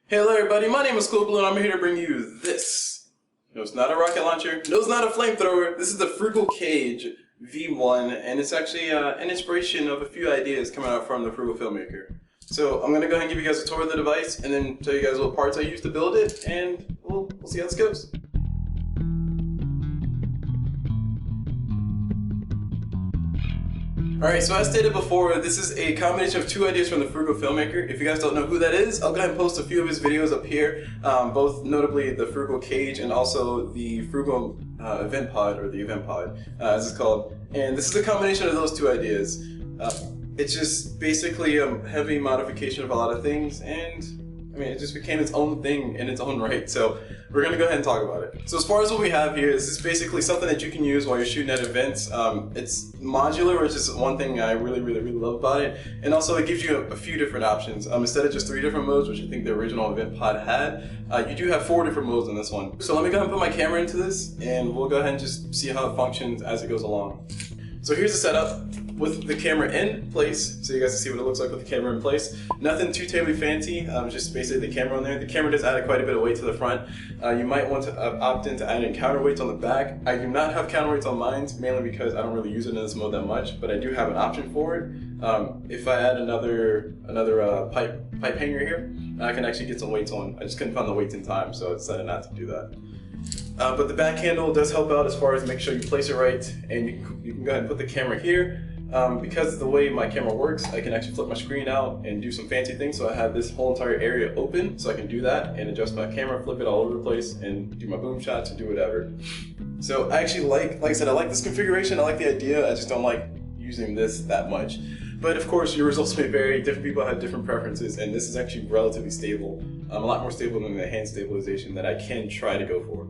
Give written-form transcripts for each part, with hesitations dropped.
Hey, hello everybody, my name is CulBlu and I'm here to bring you this. No, it's not a rocket launcher. No, it's not a flamethrower. This is the Frugal Cage V1 and it's actually an inspiration of a few ideas coming out from the Frugal Filmmaker. So I'm going to go ahead and give you guys a tour of the device and then tell you guys what parts I used to build it, and we'll see how this goes. Alright, so as stated before, this is a combination of two ideas from the Frugal Filmmaker. If you guys don't know who that is, I'll go ahead and post a few of his videos up here, both notably the Frugal Cage and also the Frugal Event Pod, or the Event Pod, as it's called. And this is a combination of those two ideas. It's just basically a heavy modification of a lot of things, and I mean, it just became its own thing in its own right, so we're going to go ahead and talk about it. So as far as what we have here, this is basically something that you can use while you're shooting at events. It's modular, which is one thing I really love about it, and also it gives you a few different options. Instead of just 3 different modes, which I think the original Event Pod had, you do have 4 different modes in this one. So let me go ahead and put my camera into this, and we'll go ahead and just see how it functions as it goes along. So here's the setup with the camera in place, so you guys can see what it looks like with the camera in place. Nothing too terribly fancy, just basically the camera on there. The camera does add quite a bit of weight to the front. You might want to opt in to add in counterweights on the back. I do not have counterweights on mine, mainly because I don't really use it in this mode that much, but I do have an option for it. If I add another pipe hanger here, I can actually get some weights on. I just couldn't find the weights in time, so I decided not to do that. But the back handle does help out as far as make sure you place it right, and you can go ahead and put the camera here. Because of the way my camera works, I can actually flip my screen out and do some fancy things, so I have this whole entire area open, so I can do that and adjust my camera, flip it all over the place, and do my boom shots and do whatever. So I actually like I said, I like this configuration, I like the idea, I just don't like using this that much. But of course, your results may vary, different people have different preferences, and this is actually relatively stable. A lot more stable than the hand stabilization that I can try to go for.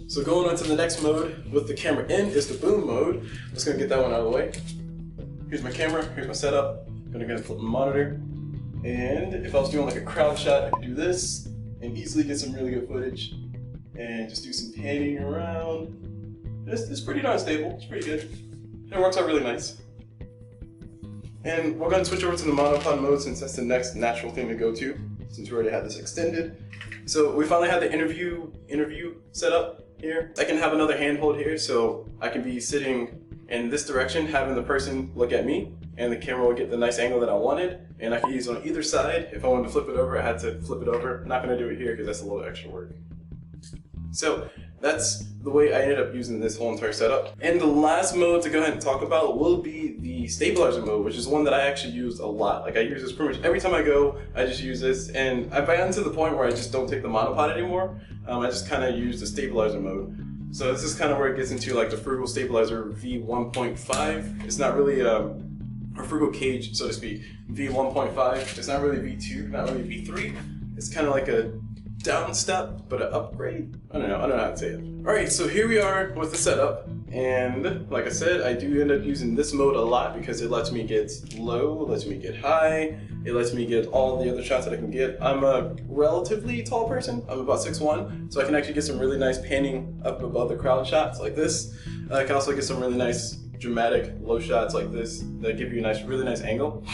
So going on to the next mode with the camera in is the boom mode. I'm just gonna get that one out of the way. Here's my camera, here's my setup. I'm gonna go ahead and flip my monitor. And if I was doing like a crowd shot, I could do this and easily get some really good footage and just do some panning around. It's pretty darn stable, it's pretty good. It works out really nice. And we're gonna switch over to the monopod mode since that's the next natural thing to go to, since we already had this extended. So we finally had the interview set up here. I can have another handhold here, so I can be sitting in this direction, having the person look at me, and the camera will get the nice angle that I wanted, and I can use it on either side. If I wanted to flip it over, I had to flip it over. I'm not gonna do it here because that's a little extra work. So that's the way I ended up using this whole entire setup. And the last mode to go ahead and talk about will be the stabilizer mode, which is one that I actually used a lot. Like I use this pretty much every time I go, I just use this, and I've gotten to the point where I just don't take the monopod anymore. I just kind of use the stabilizer mode. So this is kind of where it gets into like the Frugal Stabilizer V1.5. It's not really a Frugal Cage, so to speak, V1.5. It's not really V2, not really V3. It's kind of like a down step, but an upgrade? I don't know how to say it. Alright, so here we are with the setup, and like I said, I do end up using this mode a lot because it lets me get low, it lets me get high, it lets me get all the other shots that I can get. I'm a relatively tall person, I'm about 6'1", so I can actually get some really nice panning up above the crowd shots like this. I can also get some really nice dramatic low shots like this that give you a really nice angle.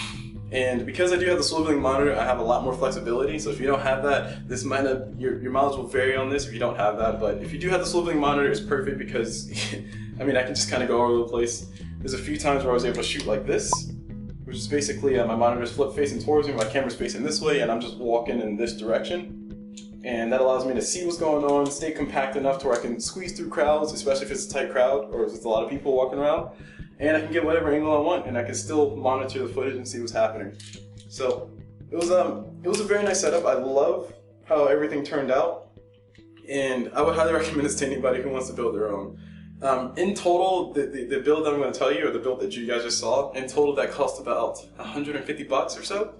And because I do have the swiveling monitor, I have a lot more flexibility. So if you don't have that, this might not, your mileage will vary on this if you don't have that. But if you do have the swiveling monitor, it's perfect because, I mean, I can just kind of go all over the place. There's a few times where I was able to shoot like this, which is basically my monitor's flip facing towards me, my camera's facing this way, and I'm just walking in this direction. And that allows me to see what's going on, stay compact enough to where I can squeeze through crowds, especially if it's a tight crowd or if it's a lot of people walking around. And I can get whatever angle I want, and I can still monitor the footage and see what's happening. So it was a very nice setup. I love how everything turned out, and I would highly recommend this to anybody who wants to build their own. In total, the build that I'm going to tell you, or the build that you guys just saw, in total that cost about 150 bucks or so,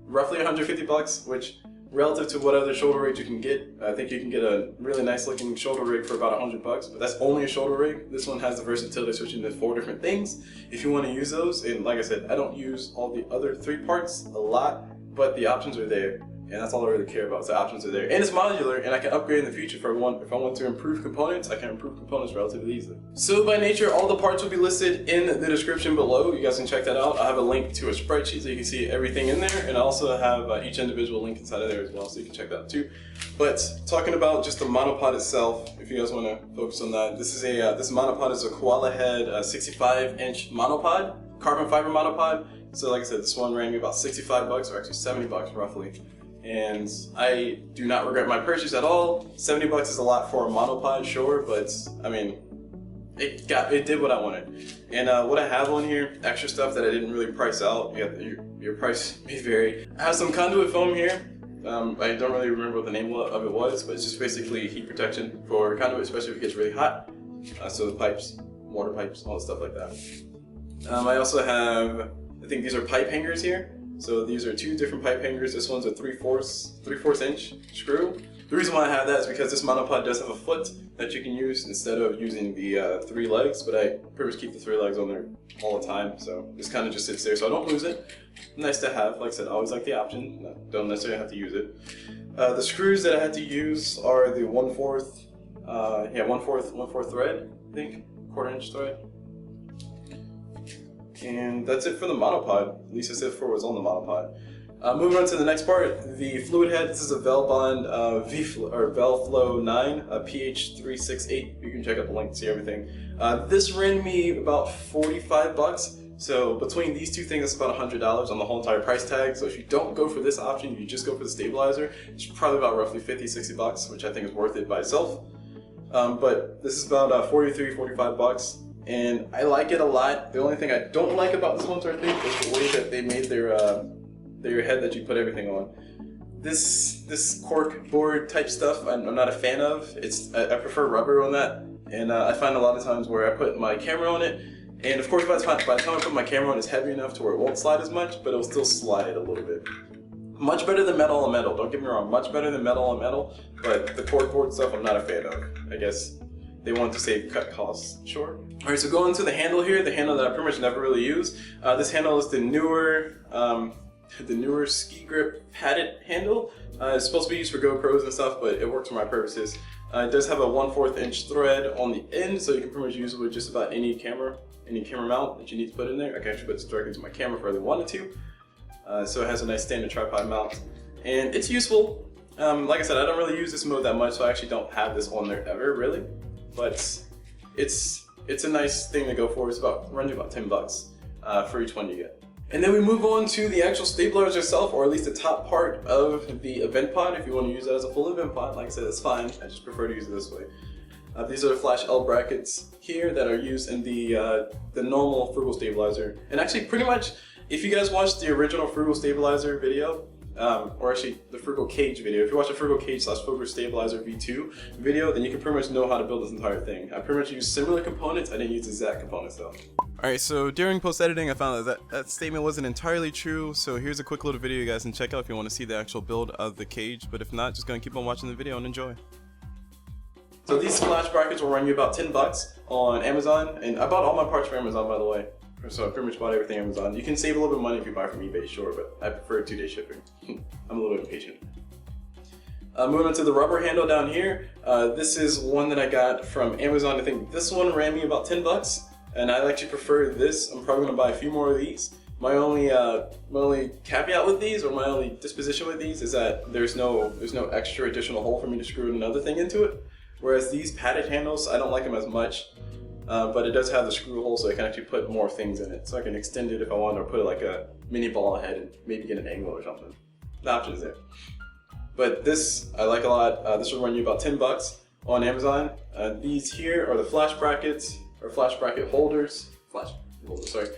roughly 150 bucks, which relative to what other shoulder rigs you can get, I think you can get a really nice looking shoulder rig for about 100 bucks, but that's only a shoulder rig. This one has the versatility of switching to 4 different things if you want to use those. And like I said, I don't use all the other 3 parts a lot, but the options are there. And that's all I really care about. So the options are there, and it's modular, and I can upgrade in the future if I want to improve components. I can improve components relatively easily. So by nature, all the parts will be listed in the description below. You guys can check that out. I have a link to a spreadsheet so you can see everything in there, and I also have each individual link inside of there as well, so you can check that out too. But talking about just the monopod itself, if you guys want to focus on that, this monopod is a koala head 65-inch monopod, carbon fiber monopod. So like I said, this one ran me about 65 bucks, or actually 70 bucks roughly. And I do not regret my purchase at all. 70 bucks is a lot for a monopod, sure, but I mean, it did what I wanted. And what I have on here, extra stuff that I didn't really price out. Your price may vary. I have some conduit foam here. I don't really remember what the name of it was, but it's just basically heat protection for conduit, especially if it gets really hot. So the pipes, water pipes, all the stuff like that. I also have, I think these are pipe hangers here. So these are two different pipe hangers. This one's a 3/4 inch screw. The reason why I have that is because this monopod does have a foot that you can use instead of using the 3 legs, but I pretty much keep the 3 legs on there all the time, so this kind of just sits there so I don't lose it. Nice to have. Like I said, I always like the option. Don't necessarily have to use it. The screws that I had to use are the 1/4 thread, I think, 1/4 inch thread. And that's it for the monopod. At least that's it for what's on the monopod. Moving on to the next part, the fluid head. This is a Velbond Velflow 9 PH368. You can check out the link to see everything. This ran me about 45 bucks. So between these two things, it's about $100 on the whole entire price tag. So if you don't go for this option, you just go for the stabilizer, it's probably about roughly 50-60 bucks, which I think is worth it by itself. But this is about 43-45 bucks. And I like it a lot. The only thing I don't like about this one sort of thing is the way that they made their head that you put everything on. This cork board type stuff I'm not a fan of. I prefer rubber on that, and I find a lot of times where I put my camera on it, and of course by the time I put my camera on, it's heavy enough to where it won't slide as much, but it'll still slide a little bit. Much better than metal on metal. Don't get me wrong, much better than metal on metal, but the cork board stuff I'm not a fan of. I guess they want to save cut costs, sure. All right, so going to the handle here, the handle that I pretty much never really use. This handle is the newer ski grip padded handle. It's supposed to be used for GoPros and stuff, but it works for my purposes. It does have a 1/4 inch thread on the end, so you can pretty much use it with just about any camera mount that you need to put in there. I can actually put this directly into my camera if I really wanted to. So it has a nice standard tripod mount, and it's useful. Like I said, I don't really use this mode that much, so I actually don't have this on there ever, really. But it's a nice thing to go for. It's runs you about 10 bucks for each one you get. And then we move on to the actual stabilizer itself, or at least the top part of the event pod. If you want to use that as a full event pod, like I said, that's fine. I just prefer to use it this way. These are the flash L brackets here that are used in the normal Frugal stabilizer. And actually, pretty much, if you guys watched the original Frugal stabilizer video, or actually the Frugal cage video, if you watch the Frugal cage / Frugal stabilizer V2 video, then you can pretty much know how to build this entire thing. I pretty much use similar components. I didn't use exact components though. Alright, so during post-editing I found that statement wasn't entirely true, so here's a quick little video you guys can check out if you want to see the actual build of the cage, but if not, just go and keep on watching the video and enjoy. So these flash brackets will run you about 10 bucks on Amazon, and I bought all my parts from Amazon, by the way. So I pretty much bought everything Amazon. You can save a little bit of money if you buy from eBay, sure, but I prefer 2-day shipping. I'm a little impatient. Moving on to the rubber handle down here. This is one that I got from Amazon. I think this one ran me about 10 bucks, and I actually prefer this. I'm probably gonna buy a few more of these. My only caveat with these, or my only disposition with these, is that there's no extra additional hole for me to screw another thing into it. Whereas these padded handles, I don't like them as much. But it does have the screw hole, so I can actually put more things in it. So I can extend it if I want, or put like a mini ball head and maybe get an angle or something. The option is there. But this I like a lot. This will run you about 10 bucks on Amazon. These here are the flash brackets, or flash bracket holders. Sorry.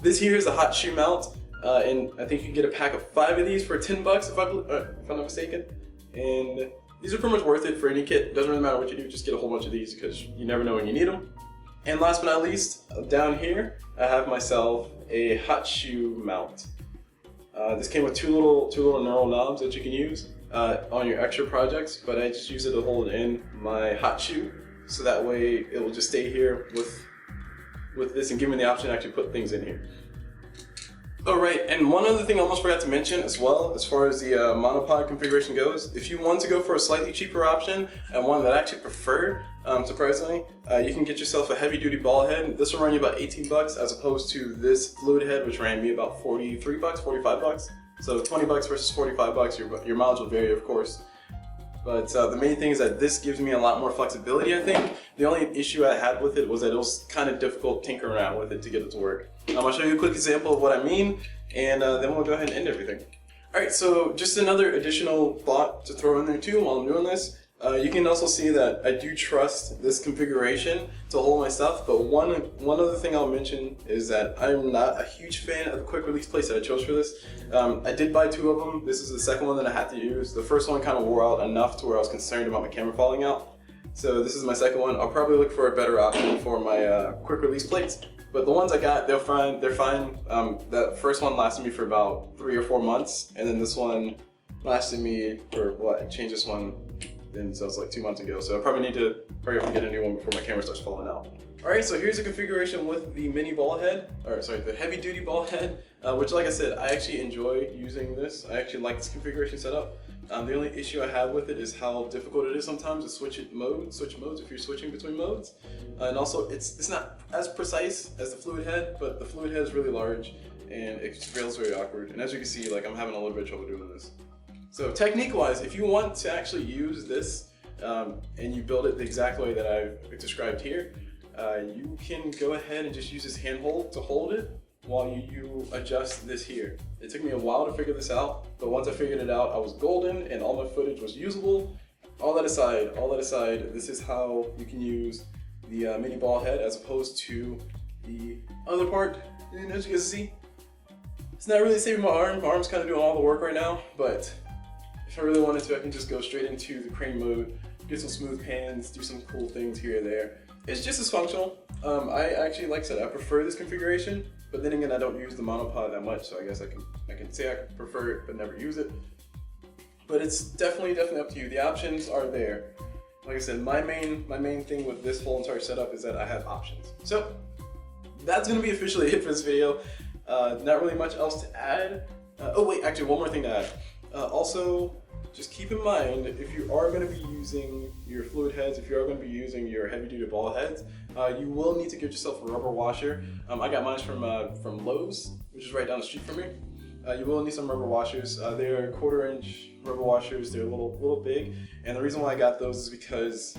This here is the hot shoe mount, and I think you can get a pack of 5 of these for 10 bucks if I'm not mistaken. And these are pretty much worth it for any kit. It doesn't really matter what you do, just get a whole bunch of these because you never know when you need them. And last but not least, down here, I have myself a hot shoe mount. This came with two little knurl knobs that you can use on your extra projects, but I just use it to hold in my hot shoe, so that way it will just stay here with this and give me the option to actually put things in here. Oh right, and one other thing I almost forgot to mention as well, as far as the monopod configuration goes, if you want to go for a slightly cheaper option, and one that I actually prefer, surprisingly, you can get yourself a heavy duty ball head. This will run you about 18 bucks as opposed to this fluid head, which ran me about 43 bucks, 45 bucks. So 20 bucks versus 45 bucks, your mileage will vary, of course. But the main thing is that this gives me a lot more flexibility, I think. The only issue I had with it was that it was kind of difficult tinkering around with it to get it to work. I'll show you a quick example of what I mean, and then we'll go ahead and end everything. Alright, so just another additional thought to throw in there too while I'm doing this. You can also see that I do trust this configuration to hold my stuff, but one other thing I'll mention is that I'm not a huge fan of the quick release plates that I chose for this. I did buy 2 of them. This is the second one that I had to use. The first one kind of wore out enough to where I was concerned about my camera falling out. So this is my second one. I'll probably look for a better option for my quick release plates. But the ones I got, they're fine. That first one lasted me for about 3 or 4 months, and then this one lasted me for what? I changed this one. And so it's like 2 months ago, so I probably need to hurry up and get a new one before my camera starts falling out. Alright, so here's the configuration with the mini ball head, or sorry, the heavy duty ball head, which like I said, I actually enjoy using this. I actually like this configuration setup. The only issue I have with it is how difficult it is sometimes to switch modes if you're switching between modes. And also, it's not as precise as the fluid head, but the fluid head is really large, and it feels very awkward. And as you can see, like I'm having a little bit of trouble doing this. So technique-wise, if you want to actually use this and you build it the exact way that I've described here, you can go ahead and just use this handhold to hold it while you adjust this here. It took me a while to figure this out, but once I figured it out, I was golden and all my footage was usable. All that aside, this is how you can use the mini ball head as opposed to the other part. And as you can see, it's not really saving my arm. My arm's kind of doing all the work right now, but if I really wanted to, I can just go straight into the crane mode, get some smooth pans, do some cool things here or there. It's just as functional. I actually, like I said, I prefer this configuration, but then again, I don't use the monopod that much, so I guess I can say I prefer it, but never use it. But it's definitely up to you. The options are there. Like I said, my main thing with this whole entire setup is that I have options. So that's gonna be officially it for this video. Not really much else to add. Oh wait, actually one more thing to add. Also, just keep in mind, if you are going to be using your fluid heads, if you are going to be using your heavy-duty ball heads, you will need to get yourself a rubber washer. I got mine from Lowe's, which is right down the street from me. You will need some rubber washers. They're 1/4-inch rubber washers. They're a little big, and the reason why I got those is because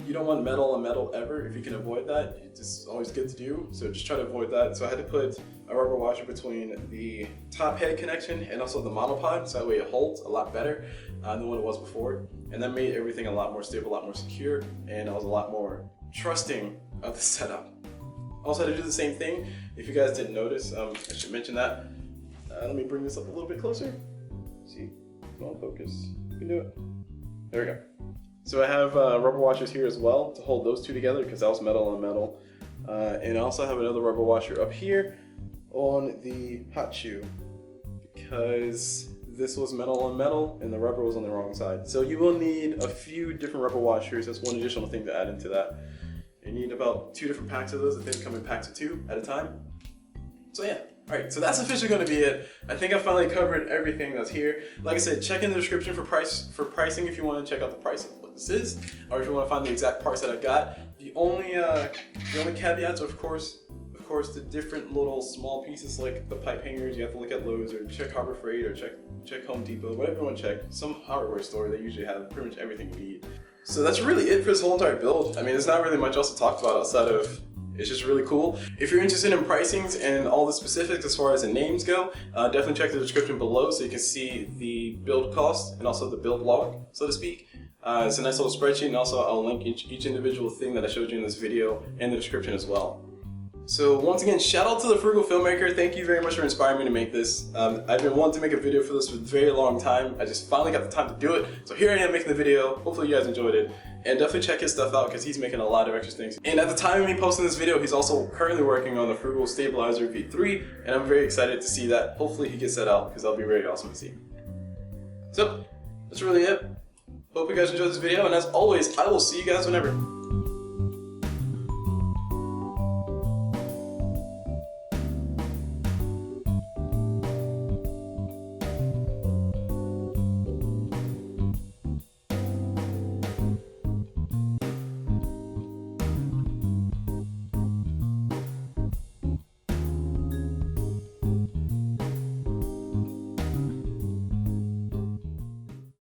you don't want metal on metal ever. If you can avoid that, it's just always good to do. So just try to avoid that. So I had to put a rubber washer between the top head connection and also the monopod, so that way it holds a lot better than what it was before. And that made everything a lot more stable, a lot more secure, and I was a lot more trusting of the setup. Also had to do the same thing. If you guys didn't notice, I should mention that. Let me bring this up a little bit closer. See, come on, focus. You can do it. There we go. So I have rubber washers here as well to hold those two together because that was metal on metal. And I also have another rubber washer up here on the hot shoe because this was metal on metal and the rubber was on the wrong side. So you will need a few different rubber washers. That's one additional thing to add into that. You need about 2 different packs of those. I think come in packs of 2 at a time. So yeah. Alright, so that's officially going to be it. I think I finally covered everything that's here. Like I said, check in the description for pricing if you want to check out the price of what this is, or if you want to find the exact parts that I got. The only caveats are, of course, the different little small pieces like the pipe hangers. You have to look at Lowe's or check Harbor Freight or check Home Depot, whatever you want to check. Some hardware store, they usually have pretty much everything you need. So that's really it for this whole entire build. I mean, there's not really much else to talk about outside of it's just really cool. If you're interested in pricings and all the specifics as far as the names go, definitely check the description below so you can see the build cost and also the build log, so to speak. It's a nice little spreadsheet, and also I'll link each individual thing that I showed you in this video in the description as well. So once again, shout out to the Frugal Filmmaker. Thank you very much for inspiring me to make this. I've been wanting to make a video for this for a very long time. I just finally got the time to do it. So here I am making the video. Hopefully you guys enjoyed it. And definitely check his stuff out because he's making a lot of extra things. And at the time of me posting this video, he's also currently working on the Frugal Stabilizer V3, and I'm very excited to see that. Hopefully he gets that out because that'll be very awesome to see. So that's really it. Hope you guys enjoyed this video, and as always, I will see you guys whenever.